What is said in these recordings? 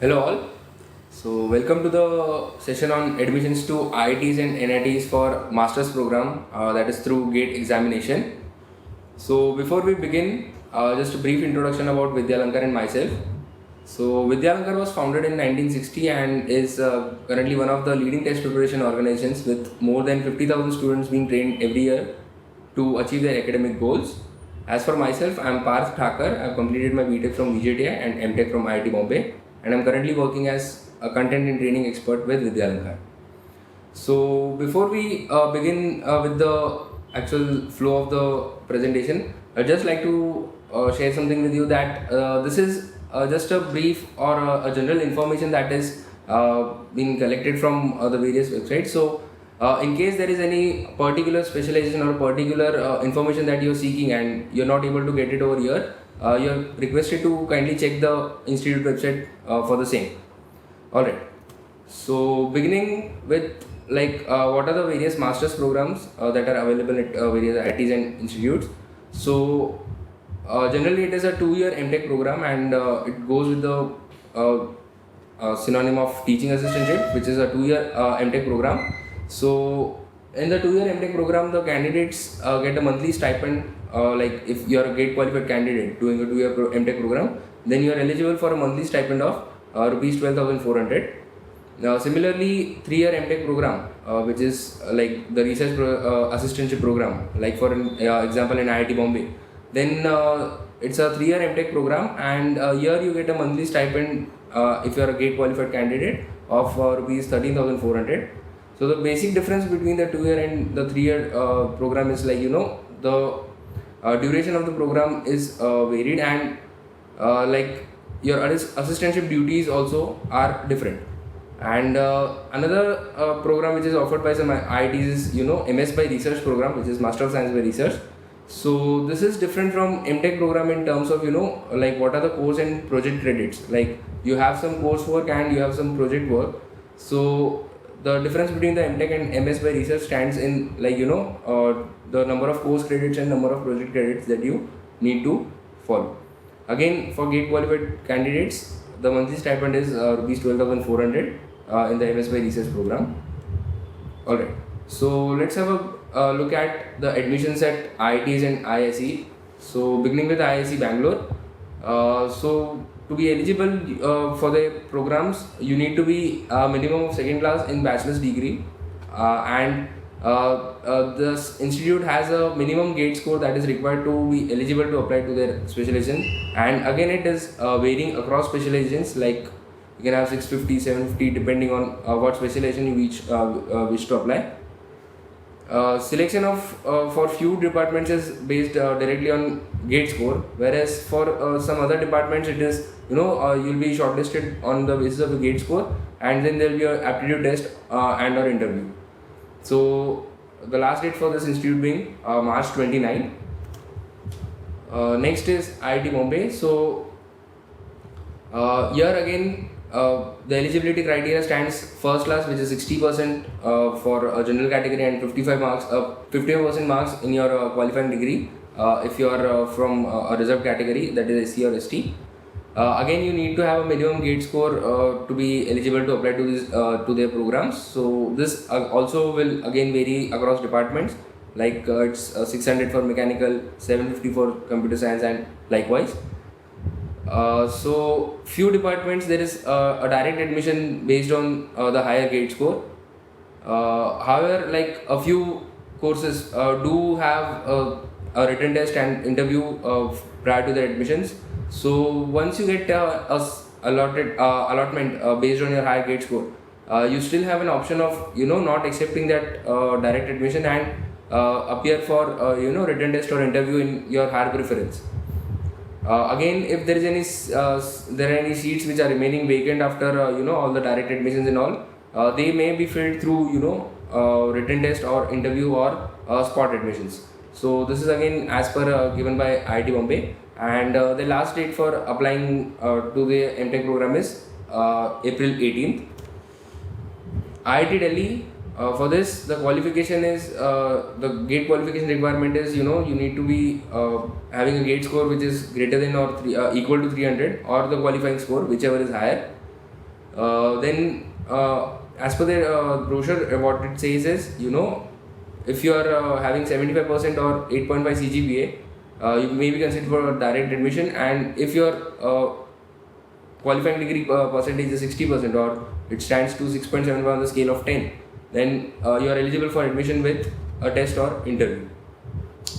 Hello all. Welcome to the session on admissions to IITs and NITs for master's program that is through GATE examination. So before we begin, just a brief introduction about Vidyalankar and myself. So Vidyalankar was founded in 1960 and is currently one of the leading test preparation organizations with more than 50,000 students being trained every year to achieve their academic goals. As for myself, I am Parth Thakur. I have completed my BTech from VJTI and MTech from IIT Bombay, and I am currently working as a content and training expert with Vidyalankar. So before we begin with the actual flow of the presentation, I'd just like to share something with you that this is just a brief or a general information that is being collected from the various websites. So in case there is any particular specialization or particular information that you're seeking and you're not able to get it over here, you're requested to kindly check the institute website for the same. Alright. So beginning with what are the various master's programs that are available at various IITs and institutes. So generally it is a 2-year MTech program and it goes with the synonym of teaching assistantship, which is a 2-year MTech program. So in the 2-year MTech program, the candidates get a monthly stipend. Like if you are a GATE qualified candidate doing a 2-year MTech program, then you are eligible for a monthly stipend of rupees 12,400. Similarly, 3-year MTech program, which is like the research assistantship program, like for example in IIT Bombay, then it's a 3-year MTech program, and here you get a monthly stipend if you are a GATE qualified candidate of rupees 13,400. So the basic difference between the 2-year and the 3-year program is the duration of the program is varied, and your assistantship duties also are different. And another program which is offered by some IITs is MS by Research program, which is Master of Science by Research. So this is different from MTech program in terms of what are the course and project credits. Like you have some coursework and you have some project work. So the difference between the MTech and MS by Research stands in the number of course credits and number of project credits that you need to follow. Again, for GATE qualified candidates, the monthly stipend is rupees 12,400 in the MS by Research program. Alright, so let's have a look at the admissions at IITs and IISc. So beginning with IISc Bangalore. So to be eligible for the programs, you need to be a minimum of second class in bachelor's degree, and this institute has a minimum GATE score that is required to be eligible to apply to their specialization. And again, it is varying across specializations. Like you can have 650, 750 depending on what specialization you wish to apply. Selection of for few departments is based directly on GATE score, whereas for some other departments it is you'll be shortlisted on the basis of a GATE score, and then there will be an aptitude test and or interview. So the last date for this institute being March 29. Next is IIT Bombay. So here again the eligibility criteria stands first class, which is 60% for a general category, and 55% marks in your qualifying degree if you are from a reserved category, that is SC or ST. Again, you need to have a minimum GATE score to be eligible to apply to this to their programs. So this also will again vary across departments. Like it's 600 for mechanical, 750 for computer science, and likewise. So few departments there is a direct admission based on the higher GATE score. However, like a few courses do have a written test and interview prior to their admissions. So once you get allotment based on your high GATE score, you still have an option of not accepting that direct admission and appear for written test or interview in your higher preference. Again, if there is there are any seats which are remaining vacant after all the direct admissions and all, they may be filled through written test or interview or spot admissions. So this is again as per given by IIT Bombay, and the last date for applying to the MTech program is April 18th. IIT Delhi, for this the qualification is the GATE qualification requirement is you need to be having a GATE score which is greater than or equal to 300, or the qualifying score whichever is higher. Then as per the brochure, what it says is, if you are having 75% or 8.5 CGPA, you may be considered for direct admission, and if your qualifying degree percentage is 60% or it stands to 6.75 on the scale of 10, then you are eligible for admission with a test or interview.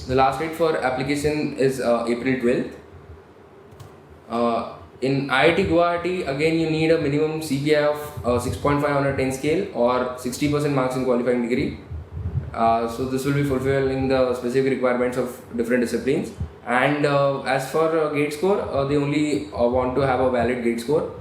The last date for application is April 12th. In IIT Guwahati, again you need a minimum CPI of 6.5 on a 10 scale or 60% marks in qualifying degree. So this will be fulfilling the specific requirements of different disciplines. And as for gate score, they only want to have a valid gate score.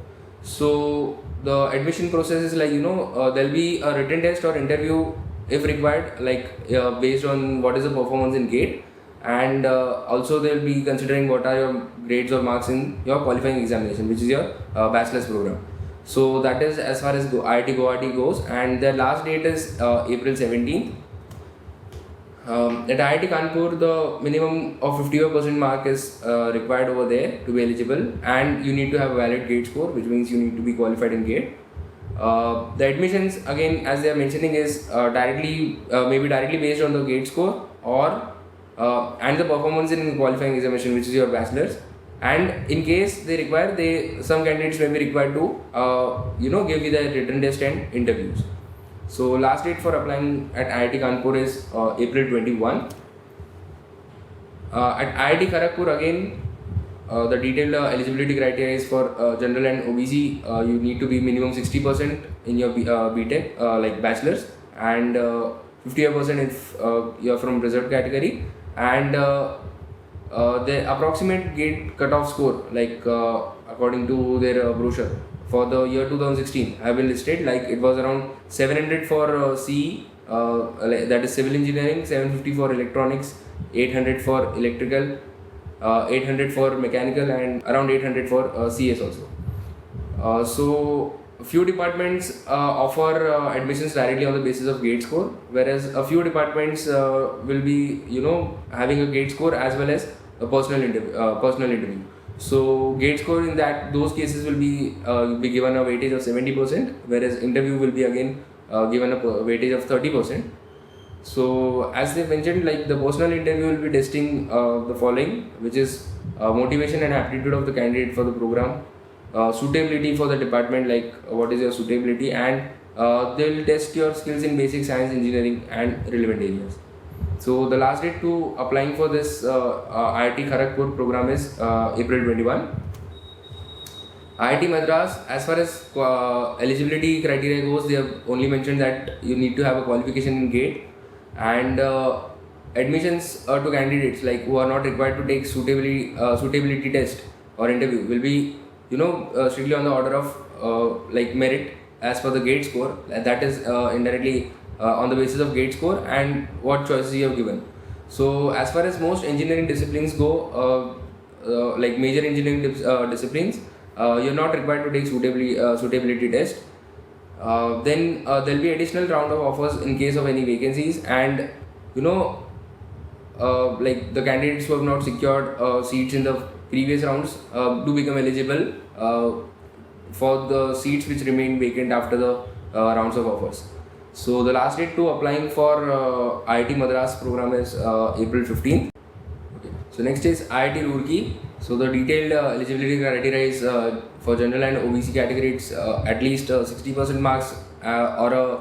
So the admission process is like, there'll be a written test or interview if required, like based on what is the performance in gate, and also they'll be considering what are your grades or marks in your qualifying examination, which is your bachelor's program. So that is as far as IIT Guwahati goes, and the last date is April 17th. At IIT Kanpur, the minimum of 55% mark is required over there to be eligible, and you need to have a valid gate score, which means you need to be qualified in gate. The admissions, again, as they are mentioning, is maybe directly based on the gate score or and the performance in qualifying examination, which is your bachelor's. And in case they require, some candidates may be required to give you the written test and interviews. So last date for applying at IIT Kanpur is April 21. At IIT Kharagpur, again, the detailed eligibility criteria is for general and OBC. You need to be minimum 60% in your BTech, like bachelor's, and 55% if you are from reserved category. And the approximate gate cutoff score, like according to their brochure, for the year 2016 have been listed, like it was around 700 for CE, that is civil engineering, 750 for electronics, 800 for electrical, 800 for mechanical, and around 800 for CS also. So few departments offer admissions directly on the basis of gate score, whereas a few departments will be having a gate score as well as a personal interview. So gate score in those cases will be given a weightage of 70%, whereas interview will be again given a weightage of 30%. So as they mentioned, like the personal interview will be testing the following, which is motivation and aptitude of the candidate for the program, suitability for the department, like what is your suitability, and they will test your skills in basic science, engineering, and relevant areas. So the last date to applying for this IIT Kharagpur program is April 21. IIT Madras, as far as eligibility criteria goes, they have only mentioned that you need to have a qualification in GATE, and admissions to candidates like who are not required to take suitability test or interview will be strictly on the order of like merit as per the GATE score. That is indirectly on the basis of GATE score and what choices you have given. So as far as most engineering disciplines go, like major engineering disciplines, you're not required to take suitability test. Then there'll be additional round of offers in case of any vacancies, and like the candidates who have not secured seats in the previous rounds do become eligible for the seats which remain vacant after the rounds of offers. So the last date to applying for IIT Madras program is April 15th. Okay. So next is IIT Roorkee. So the detailed eligibility criteria is for general and OBC categories at least 60% marks or a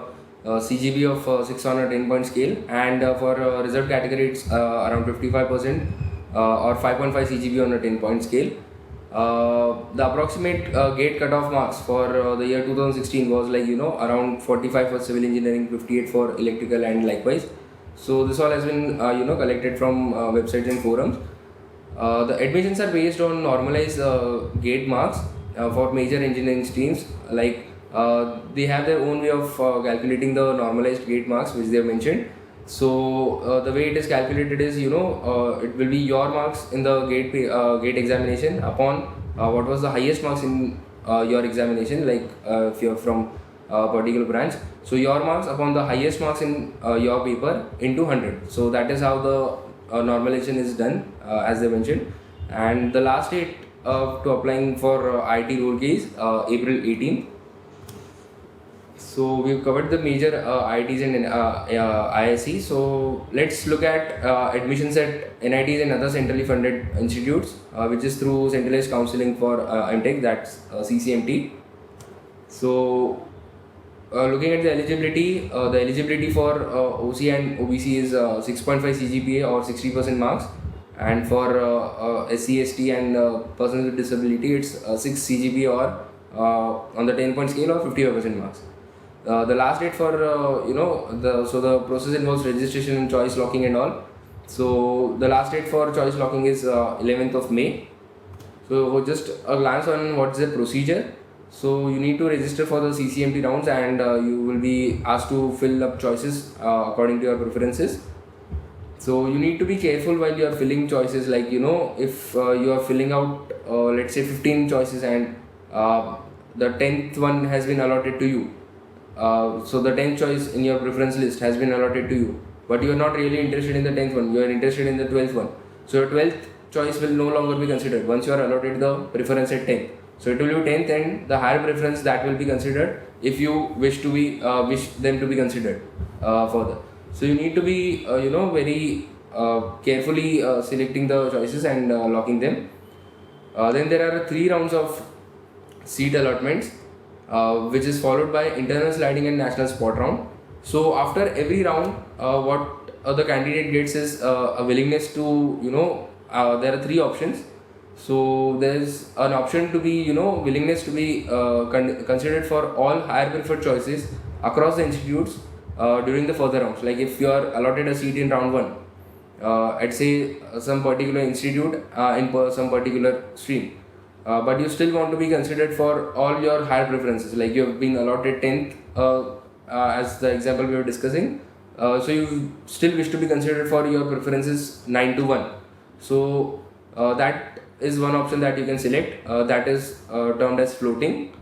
CGB of 6 on a 10-point scale, and for reserved categories around 55% or 5.5 CGB on a 10-point scale. The approximate gate cutoff marks for the year 2016 was like around 45 for civil engineering, 58 for electrical, and likewise. So this all has been collected from websites and forums. The admissions are based on normalized gate marks for major engineering streams. Like they have their own way of calculating the normalized gate marks, which they have mentioned. So the way it is calculated is it will be your marks in the gate examination upon what was the highest marks in your examination, like if you are from a particular branch. So your marks upon the highest marks in your paper into 100. So that is how the normalization is done as they mentioned. And the last date to applying for IIT Roorkee is April 18th. So we've covered the major IITs and ISC. So let's look at admissions at NITs and other centrally funded institutes, which is through Centralized Counseling for MTech, that's CCMT. So looking at the eligibility for OC and OBC is 6.5 CGPA or 60% marks, and for SC, ST and persons with disability, it's 6 CGPA or on the 10-point scale or 55% marks. The last date for the process involves registration and choice locking and all. So the last date for choice locking is 11th of May. So just a glance on what's the procedure. So you need to register for the CCMT rounds, and you will be asked to fill up choices according to your preferences. So you need to be careful while you are filling choices. Like if you are filling out let's say 15 choices and the 10th one has been allotted to you. So the 10th choice in your preference list has been allotted to you, but you are not really interested in the 10th one, you are interested in the 12th one. So your 12th choice will no longer be considered once you are allotted the preference at 10th. So it will be 10th and the higher preference that will be considered if you wish them to be considered further. So you need to be very carefully selecting the choices and locking them. Then there are 3 rounds of seat allotments, which is followed by internal sliding and national spot round. So after every round, what the candidate gets is a willingness to there are 3 options. So there's an option to be willingness to be considered for all higher preferred choices across the institutes during the further rounds. Like if you are allotted a seat in round 1 at say some particular institute in some particular stream, but you still want to be considered for all your higher preferences, like you have been allotted 10th as the example we were discussing, so you still wish to be considered for your preferences 9 to 1. So that is one option that you can select, that is termed as floating.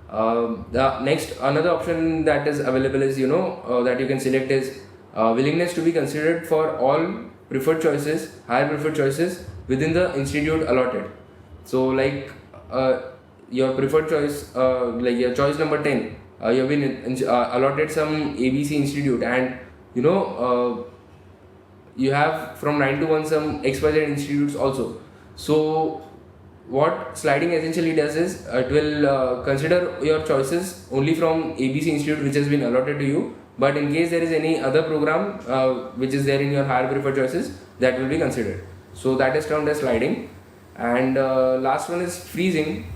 The next another option that is available is that you can select is willingness to be considered for all preferred choices, higher preferred choices within the institute allotted. So like your preferred choice, like your choice number 10, you have been allotted some ABC institute, and you have from 9 to 1 some XYZ institutes also. So what sliding essentially does is it will consider your choices only from ABC institute which has been allotted to you, but in case there is any other program which is there in your higher preferred choices, that will be considered. So that is termed as sliding. And last one is freezing,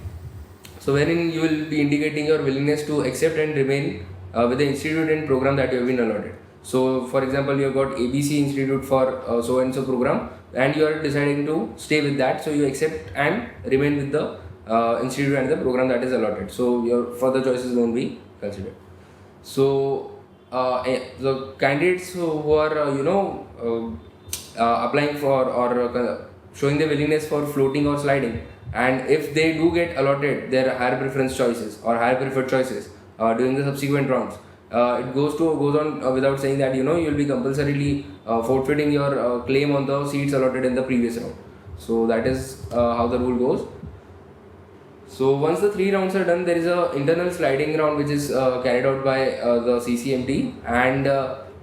so wherein you will be indicating your willingness to accept and remain with the institute and program that you have been allotted. So for example, you have got ABC institute for so and so program, and you are deciding to stay with that, so you accept and remain with the institute and the program that is allotted, so your further choices won't be considered. So the candidates who are applying for or showing their willingness for floating or sliding, and if they do get allotted their higher preference choices or higher preferred choices during the subsequent rounds, it goes on without saying that you will be compulsorily forfeiting your claim on the seats allotted in the previous round. So that is how the rule goes. So once the 3 rounds are done, there is a internal sliding round which is carried out by the CCMT, and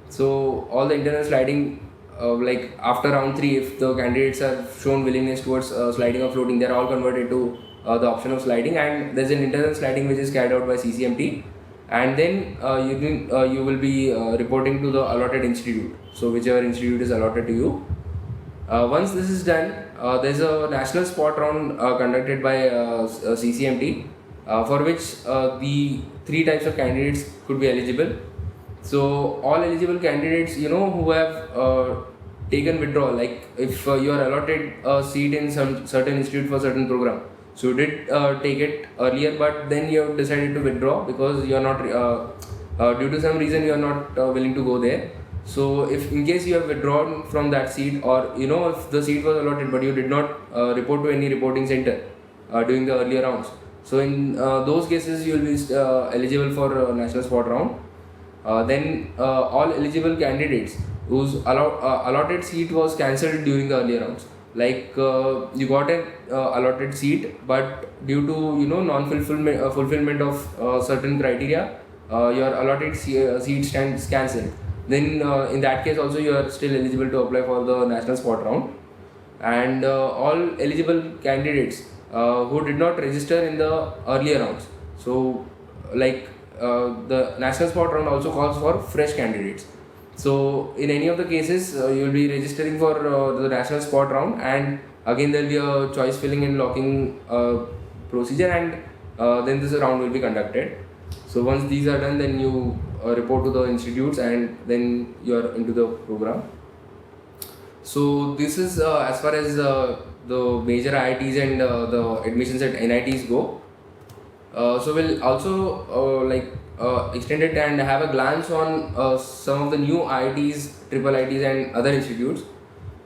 so all the internal sliding, like after round 3, if the candidates have shown willingness towards sliding or floating, they are all converted to the option of sliding, and there is an internal sliding which is carried out by CCMT, and then you will be reporting to the allotted institute, so whichever institute is allotted to you. Once this is done, there is a national spot round conducted by CCMT, for which the 3 types of candidates could be eligible. So all eligible candidates who have taken withdrawal, like if you are allotted a seat in some certain institute for certain program, so you did take it earlier, but then you have decided to withdraw because you are not due to some reason you are not willing to go there. So if in case you have withdrawn from that seat, or if the seat was allotted but you did not report to any reporting center during the earlier rounds, so in those cases you will be eligible for national spot round. Then all eligible candidates whose allotted seat was cancelled during the earlier rounds, like you got an allotted seat, but due to non fulfillment of certain criteria, your allotted seat stands cancelled, then in that case also you are still eligible to apply for the national spot round. And all eligible candidates who did not register in the earlier rounds. So, like the national spot round also calls for fresh candidates. So, in any of the cases, you will be registering for the national spot round, and again there will be a choice filling and locking procedure, and then this round will be conducted. So, once these are done, then you report to the institutes, and then you are into the program. So this is as far as the major IITs and the admissions at NITs go. So we'll also extend it and have a glance on some of the new IITs, triple IITs and other institutes.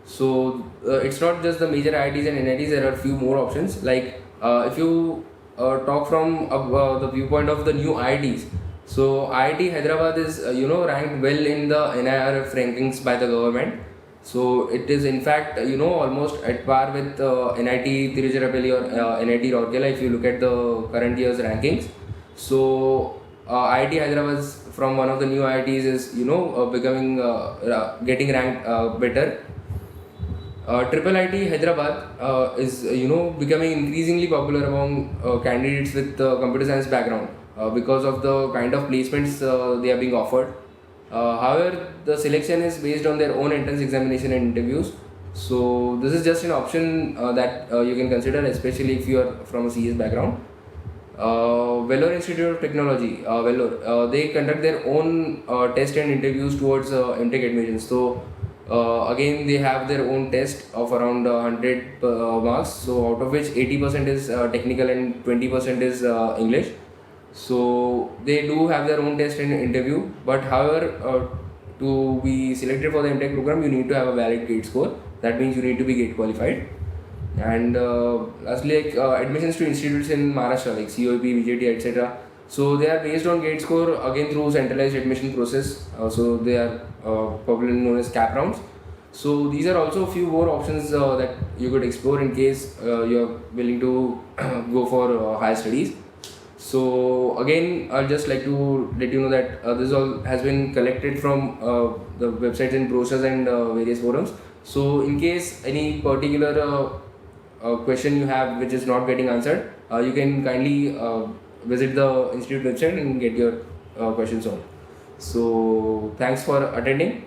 So it's not just the major IITs and NITs, there are a few more options. Like if you talk from the viewpoint of the new IITs, so IIT Hyderabad is ranked well in the NIRF rankings by the government. So it is in fact almost at par with NIT Tiruchirappalli or NIT Rourkela if you look at the current year's rankings. So IIT Hyderabad from one of the new IITs is becoming getting ranked better. Triple IT Hyderabad is becoming increasingly popular among candidates with computer science background because of the kind of placements they are being offered. However, the selection is based on their own entrance examination and interviews. So this is just an option that you can consider, especially if you are from a CS background. Vellore Institute of Technology, Vellore, they conduct their own test and interviews towards MTech admissions. So again, they have their own test of around 100 marks. So out of which 80% is technical and 20% is English. So they do have their own test and interview, but however, to be selected for the MTech program, you need to have a valid GATE score. That means you need to be GATE qualified. And lastly, admissions to institutes in Maharashtra like COEP, VJT, etc. So they are based on GATE score again through centralized admission process. So they are popularly known as CAP rounds. So these are also a few more options that you could explore in case you are willing to go for higher studies. So again, I'd just like to let you know that this all has been collected from the websites and brochures and various forums. So in case any particular question you have which is not getting answered, you can kindly visit the institute website and get your questions on. So thanks for attending.